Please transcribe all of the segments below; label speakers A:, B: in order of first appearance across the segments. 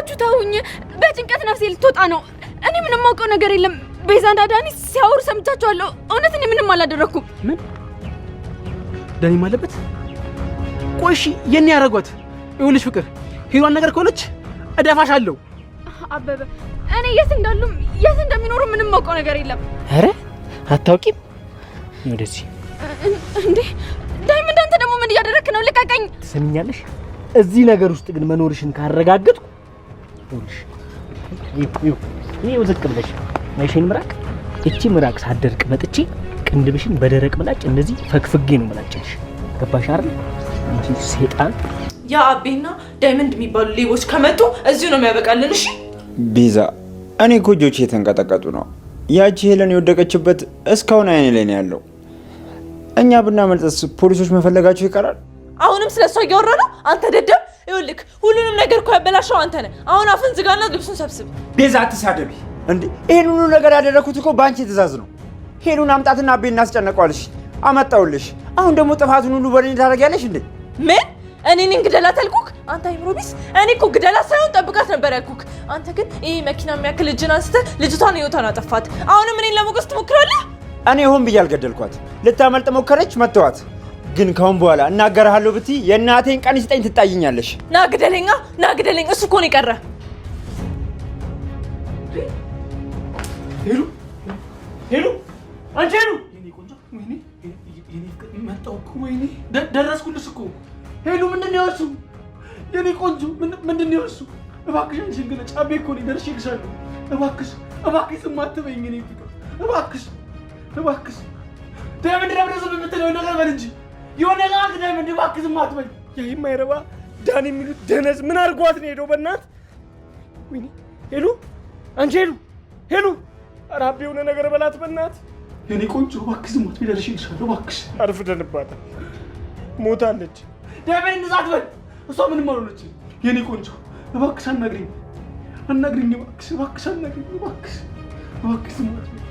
A: እባካችሁ ተውኝ። በጭንቀት ነፍሴ ልትወጣ ነው። እኔ ምንም ማውቀው ነገር የለም። ቤዛና ዳኒ ሲያወሩ ሰምቻቸዋለሁ። እውነት እኔ ምንም አላደረኩም።
B: ምን ዳኒ ማለበት? ቆይ እሺ የኔ ያረጋት ይኸውልሽ ፍቅር ሄሯን ነገር ከሆነች እደፋሻለሁ።
A: አበበ እኔ የት እንዳሉም የት እንደሚኖሩ ምንም ማውቀው ነገር የለም።
B: አረ አታውቂም? ወደዚህ
A: እንዴ ዳይመንድ፣ አንተ ደግሞ ምን እያደረክ ነው? ልቀቀኝ።
B: ትሰሚኛለሽ? እዚህ ነገር ውስጥ ግን መኖርሽን ካረጋገጥኩ ይኸው ዝቅ ብለሽ ማይሽን ምራቅ እቺ ምራቅ ሳደርቅ መጥቼ ቅንድብሽን በደረቅ ምላጭ እንደዚህ ፈግፍጌ ነው ምላጭሽ። ገባሽ አይደል? አንቺ ሰይጣን።
C: ያ አቤና ዳይመንድ የሚባሉ ሌቦች ከመጡ እዚሁ ነው የሚያበቃልን። እሺ
D: ቤዛ፣ እኔ እኮ እጆቼ የተንቀጠቀጡ ነው። ያቺ ሄለን የወደቀችበት እስካሁን አይኔ ላይ ነው ያለው። እኛ ብናመልጥስ ፖሊሶች መፈለጋቸው ይቀራል?
C: አሁንም ስለሷ እያወራ ነው። አንተ ደደብ፣ ይኸውልህ ሁሉንም ነገር እኮ ያበላሸው አንተ ነህ። አሁን አፍን ዝጋና ልብሱን ሰብስብ።
D: ቤዛ አትሳደቢ እንዴ! ይሄን ሁሉ ነገር ያደረኩት እኮ በአንቺ ትእዛዝ ነው። ሄሉን አምጣትና አቤ እናስጨነቀዋልሽ። አመጣውልሽ። አሁን ደግሞ ጥፋቱን ሁሉ በእኔ ታደርጊያለሽ እንዴ?
C: ምን? እኔን ግደላት አልኩክ? አንተ አይምሮ ቢስ! እኔ እኮ ግደላት ሳይሆን ጠብቃት ነበር ያልኩክ። አንተ ግን ይሄ መኪና የሚያክል እጅን አንስተህ ልጅቷን ህይወቷን አጠፋት። አሁንም እኔን ለሞገስ ትሞክራለህ?
D: እኔ ሆን ብዬ አልገደልኳት። ልታመልጥ ሞከረች፣ መተዋት። ግን ካሁን በኋላ እናገርሃለሁ ብትይ የእናቴን ቀን ይስጠኝ ትጣይኛለሽ። ና
C: ግደለኛ፣ ና ግደለኝ። እሱ እኮ ነው የቀረ።
B: ሄሉ ሄሉ፣ አንቺ ሄሉ፣ የኔ ቆንጆ፣ ወይኔ የኔ ፍቅር መጣሁ እኮ። ወይኔ ደረስኩልሽ እኮ ሄሉ። ምንድን ነው እሱ? የኔ ቆንጆ ምንድን ነው እሱ? እባክሽ አንቺን ግን ጫቤ እኮ ነው ደርሼልሻለሁ። እባክሽ እባክሽ ዝም አትበይኝ የኔ ፍቅር፣ እባክሽ እባክሽ። ዳይመንድ ረብረዘ በምትለው ነገር በል እንጂ የሆነ ነገር ዳይመንድ፣ እባክሽ ዝም አትበይ። ያ የማይረባ ዳኒ የሚሉት ደነዝ ምን አድርጓት ነው ሄዶ? በእናት ወይኔ ሄሉ፣ አንቺ ሄሉ ሄሉ፣ ኧረ አቤ የሆነ ነገር በላት በእናት። የኔ ቆንጆ እባክሽ ዝም አትበይ፣ ደርሼልሻለሁ። እባክሽ አርፍደንባታል፣ ሞታለች። ዳይመንድ እንደዛ አትበል፣ እሷ ምንም አልሆነችም። የኔ ቆንጆ እባክሽ አናግሪኝ፣ አናግሪኝ፣ እባክሽ እባክሽ አናግሪኝ፣ እባክሽ እባክሽ ዝም አትበይ።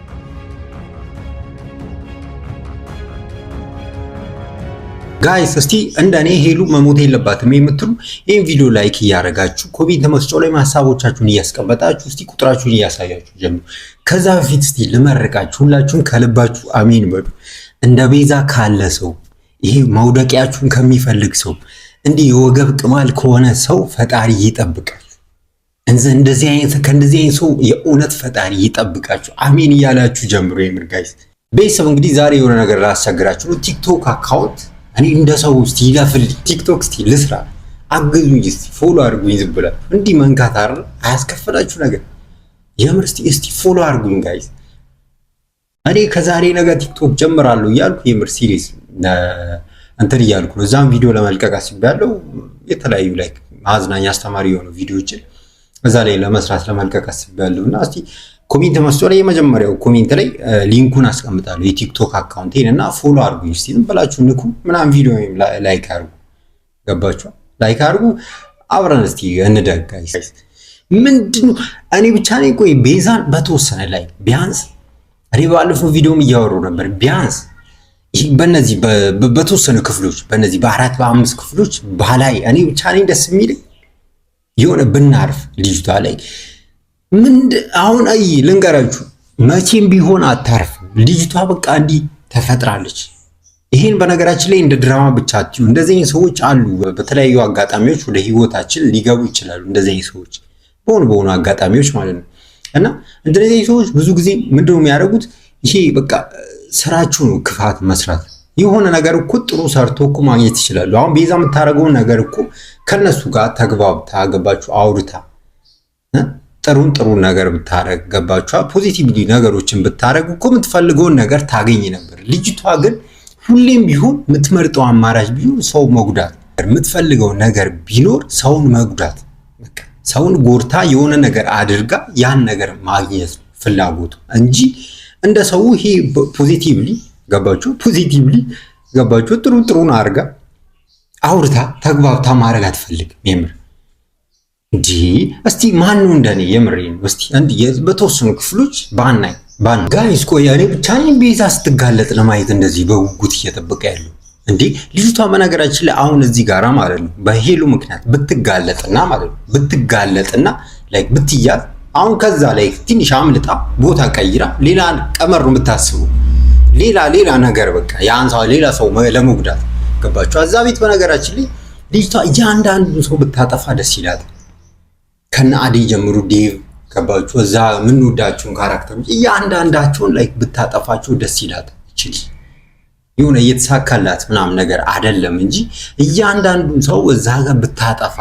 E: ጋይስ እስቲ እንደኔ ሄሉ መሞት የለባትም የምትሉ ይሄን ቪዲዮ ላይክ እያደረጋችሁ ኮሜንት መስጫው ላይ ሐሳቦቻችሁን እያስቀመጣችሁ እስቲ ቁጥራችሁን እያሳያችሁ ጀምሩ። ከዛ በፊት እስቲ ልመርቃችሁ፣ ሁላችሁም ከልባችሁ አሜን በሉ። እንደ ቤዛ ካለ ሰው፣ ይሄ መውደቂያችሁን ከሚፈልግ ሰው፣ እንዲህ የወገብ ቅማል ከሆነ ሰው ፈጣሪ ይጠብቃችሁ። እንደዚህ አይነት ከእንደዚህ አይነት ሰው የእውነት ፈጣሪ ይጠብቃችሁ። አሜን እያላችሁ ጀምሩ። የምር ጋይስ ቤተሰብ እንግዲህ ዛሬ የሆነ ነገር ላስቸግራችሁ ነው። ቲክቶክ አካውንት እኔ እንደ ሰው እስቲ ይለፍል ቲክቶክ እስቲ ልስራ፣ አግዙኝ፣ እስቲ ፎሎ አድርጉኝ። ዝም ብላችሁ እንዲህ መንካት አይደል አያስከፍላችሁ ነገር። የምር እስቲ ፎሎ አድርጉኝ ጋይስ። እኔ ከዛሬ ነገ ቲክቶክ ጀምራለሁ እያልኩ የምር ሲሪየስ እንትን እያልኩ ነው። እዛም ቪዲዮ ለመልቀቅ አስቤያለሁ። የተለያዩ ላይክ አዝናኝ አስተማሪ የሆኑ ቪዲዮዎችን እዛ ላይ ለመስራት ለመልቀቅ አስቤያለሁና እስቲ ኮሜንት መስጫው ላይ የመጀመሪያው ኮሜንት ላይ ሊንኩን አስቀምጣለሁ የቲክቶክ አካውንቴን እና ፎሎ አድርጉኝ። እስቲ ዝም ብላችሁ ንኩ ምናምን ቪዲዮ ላይክ አድርጉ። ገባችሁ? ላይክ አድርጉ። አብረን እስቲ እንደግ ጋይስ። ምንድነው እኔ ብቻ ነኝ? ቆይ ቤዛን በተወሰነ ላይ ቢያንስ እኔ ባለፈው ቪዲዮም እያወሩ ነበር። ቢያንስ በእነዚህ በተወሰኑ ክፍሎች በእነዚህ በአራት በአምስት ክፍሎች ባላይ እኔ ብቻ ነኝ ደስ የሚለኝ የሆነ ብናርፍ ልጅቷ ላይ ምን አሁን አይ ልንገራችሁ፣ መቼም ቢሆን አታርፍም ልጅቷ። በቃ እንዲህ ተፈጥራለች። ይሄን በነገራችን ላይ እንደ ድራማ ብቻ አትዩ። እንደዚህ ሰዎች አሉ፣ በተለያዩ አጋጣሚዎች ወደ ህይወታችን ሊገቡ ይችላሉ። እንደዚህ ሰዎች በሆኑ አጋጣሚዎች ማለት ነው። እና እንደዚህ ሰዎች ብዙ ጊዜ ምንድነው የሚያደርጉት? ይሄ በቃ ስራችሁ ነው ክፋት መስራት። የሆነ ነገር እኮ ጥሩ ሰርቶ እኮ ማግኘት ይችላሉ። አሁን ቤዛ የምታደርገውን ነገር እኮ ከነሱ ጋር ተግባብታ ገባችሁ አውርታ ጥሩ ነገር ብታረግ ገባችሁ ፖዚቲቭሊ ነገሮችን ብታረግ እኮ የምትፈልገውን ነገር ታገኝ ነበር። ልጅቷ ግን ሁሌም ቢሆን የምትመርጠው አማራጭ ቢሆን ሰው መጉዳት፣ የምትፈልገው ነገር ቢኖር ሰውን መጉዳት፣ በቃ ሰውን ጎርታ የሆነ ነገር አድርጋ ያን ነገር ማግኘት ፍላጎቱ እንጂ እንደ ሰው ይሄ ፖዚቲቭሊ ገባችሁ ጥሩን አድርጋ አውርታ ተግባብታ ማድረግ አትፈልግም። የምር እንጂ እስቲ ማን ነው እንደኔ የምሬን እስቲ አንድ በተወሰኑ ክፍሎች ጋይስ ቆይ እኔ ብቻ ነኝ ቤዛ ስትጋለጥ ለማየት እንደዚህ በጉጉት እየጠበቀ ያለው እንዴ ልጅቷ በነገራችን ላይ አሁን እዚህ ጋራ ማለት ነው በሄሉ ምክንያት ብትጋለጥና ማለት ነው ብትጋለጥና ላይክ ብትያዝ አሁን ከዛ ላይ ትንሽ አምልጣ ቦታ ቀይራ ሌላ ቀመር ነው የምታስቡ ሌላ ነገር በቃ ያንሳው ሌላ ሰው ለመጉዳት ገባችሁ እዛ ቤት በነገራችን ላይ ልጅቷ እያንዳንዱ ሰው ብታጠፋ ደስ ይላል ከነ አዲ ጀምሩ ዴቭ ገባችሁ እዛ ምን ወዳችሁን ካራክተሮች እያንዳንዳቸውን ላይክ ብታጠፋቸው ደስ ይላል እቺ የሆነ እየተሳካላት ምናምን ነገር አይደለም እንጂ እያንዳንዱን ሰው እዛ ጋር ብታጠፋ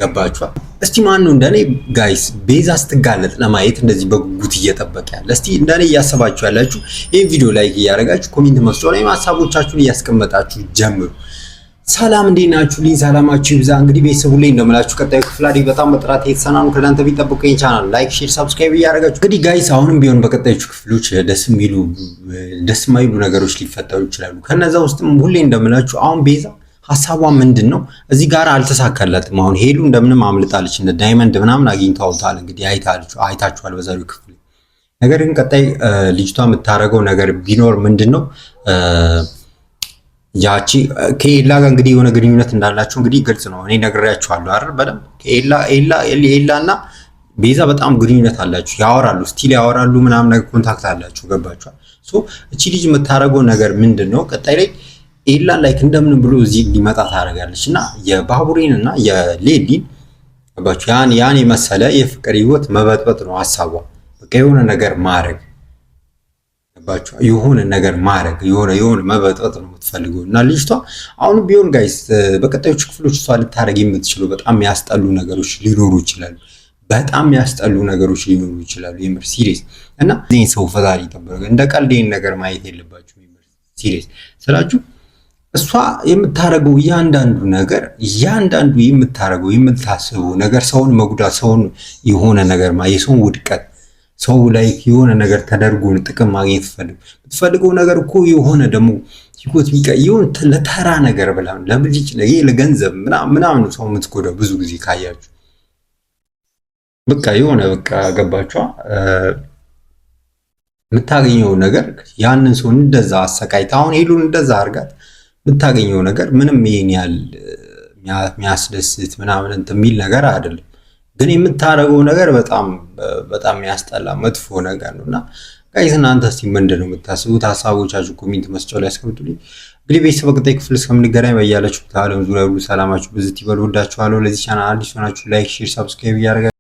E: ገባችሁ እስቲ ማን ነው እንደኔ ጋይስ ቤዛ ስትጋለጥ ለማየት እንደዚህ በጉጉት እየጠበቀ ያለ እስቲ እንደኔ እያሰባችሁ ያላችሁ ይሄን ቪዲዮ ላይክ እያደረጋችሁ ኮሜንት መስጫው ላይ ሐሳቦቻችሁን እያስቀመጣችሁ ጀምሩ ሰላም እንዴናችሁ ልኝ ሰላማችሁ ይብዛ እንግዲህ ቤተሰቡ ላይ እንደምላችሁ ቀጣዩ ክፍል አዲስ በጣም በጥራት የተሰናኑ ከዳንተ ቢጠብቁኝ ቻናል ላይክ ሼር ሰብስክራይብ እያደረጋችሁ እንግዲህ ጋይስ አሁንም ቢሆን በቀጣዮቹ ክፍሎች ደስ የማይሉ ነገሮች ሊፈጠሩ ይችላሉ ከነዛ ውስጥም ሁሌ እንደምላችሁ አሁን ቤዛ ሐሳቧ ምንድነው እዚህ ጋር አልተሳካላትም አሁን ሄሉ እንደምንም አምልጣለች እንደ ዳይመንድ ምናምን አግኝታውታል እንግዲህ አይታችኋል በዛሬው ክፍል ነገር ግን ቀጣይ ልጅቷ የምታረገው ነገር ቢኖር ምንድነው ያቺ ከኤላ ጋር እንግዲህ የሆነ ግንኙነት እንዳላችሁ እንግዲህ ግልጽ ነው እኔ ነግሬያችኋለሁ አይደል በደንብ ከኤላና ቤዛ በጣም ግንኙነት አላችሁ ያወራሉ ስቲል ያወራሉ ምናምን ነገር ኮንታክት አላችሁ ገባችኋል ሶ እቺ ልጅ የምታረገው ነገር ምንድነው ቀጣይ ላይ ኤላ ላይክ እንደምን ብሎ እዚህ ሊመጣ ታረጋለችና የባቡሬንና የሌሊን ገባችሁ ያን የመሰለ የፍቅር ህይወት መበጥበጥ ነው ሐሳቧ በቃ የሆነ ነገር ማድረግ ገባችሁ የሆነ ነገር ማድረግ የሆነ መበጥበጥ ነው የምትፈልገው እና ልጅቷ አሁን ቢሆን ጋይስ በቀጣዮቹ ክፍሎች እሷ ልታረግ የምትችለው በጣም ያስጠሉ ነገሮች ሊኖሩ ይችላሉ በጣም ያስጠሉ ነገሮች ሊኖሩ ይችላሉ የምር ሲሪየስ እና እዚህ ሰው ፈጣሪ ይጠብቀው እንደ ቀልድ ይሄን ነገር ማየት የለባችሁም የምር ሲሪየስ ስላችሁ እሷ የምታረገው እያንዳንዱ የምታረገው የምታስበው ነገር ሰውን መጉዳት ሰውን የሆነ ነገር የሰውን ውድቀት ሰው ላይ የሆነ ነገር ተደርጎ ጥቅም ማግኘት ትፈልገው ነገር እኮ የሆነ ደግሞ ህይወት ቢቀየውን ለተራ ነገር ብላ ለብልጭ ለገንዘብ ምናምን ሰው የምትጎዳው ብዙ ጊዜ ካያችሁ በቃ የሆነ በቃ ገባችሁ የምታገኘው ነገር ያንን ሰው እንደዛ አሰቃይታ አሁን ሄሉን እንደዛ አርጋት የምታገኘው ነገር ምንም ይሄን ያህል የሚያስደስት ምናምን የሚል ነገር አይደለም ግን የምታረገው ነገር በጣም ያስጠላ መጥፎ ነገር ነውና ጋይስ እናንተ እስቲ ምንድነው የምታስቡት ሐሳቦቻችሁ ኮሜንት መስጫው ላይ አስቀምጡልኝ እንግዲህ ቤተሰብ በቀጣይ ክፍል እስከምንገናኝ በያላችሁበት ዓለም ዙሪያ ሁሉ ሰላማችሁ ብዝት ይበል ወዳችኋለሁ ለዚህ ቻናል አዲስ ሆናችሁ ላይክ ሼር ሰብስክራይብ እያደረጋችሁ